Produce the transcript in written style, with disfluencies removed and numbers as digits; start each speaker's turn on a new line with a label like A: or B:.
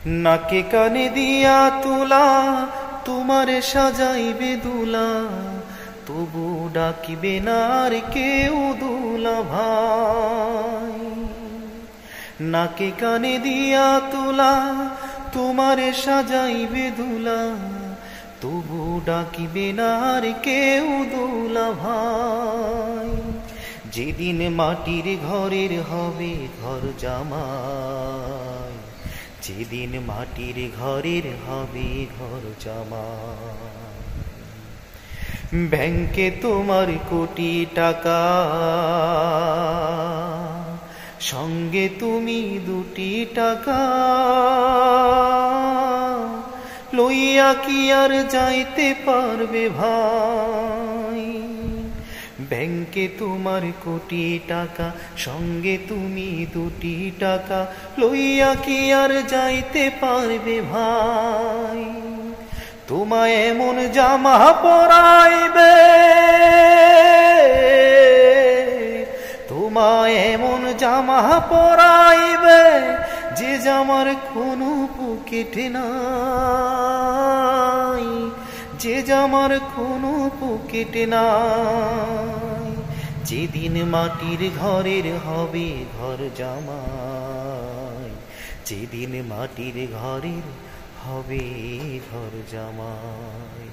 A: নাকে কানে দিয়া তুলা তোমারে সাজাইবে দুলা, তবু ডাকিবে না আর কেউ দুলা ভাই। নাকে কানে দিয়া তুলা তোমারে সাজাইবে দুলা, তবু ডাকিবে না আর কেউ দুলা ভাই। যেদিন মাটির ঘরের হবে ঘর জামাই, যেদিন মাটির ঘরের হবে ঘর জামাই। ব্যাংকে তোমার কোটি টাকা, সঙ্গে তুমি 2টি টাকা, লইয়া কি আর যাইতে পারবে ভাই। ব্যাংকে তোমার কোটি টাকা, সঙ্গে তুমি 2টি টাকা, লইয়া কি আর যাইতে পারবে ভাই। তোমায় এমন জামা পরাইবে, তোমায় এমন জামা পরাইবে, যে জামার কোনো পকেট নাই, যে জামার কোনো পকেট নাই। যেদিন মাটির ঘরের হবে ঘর জামাই, যেদিন মাটির ঘরের হবে ঘর জামাই।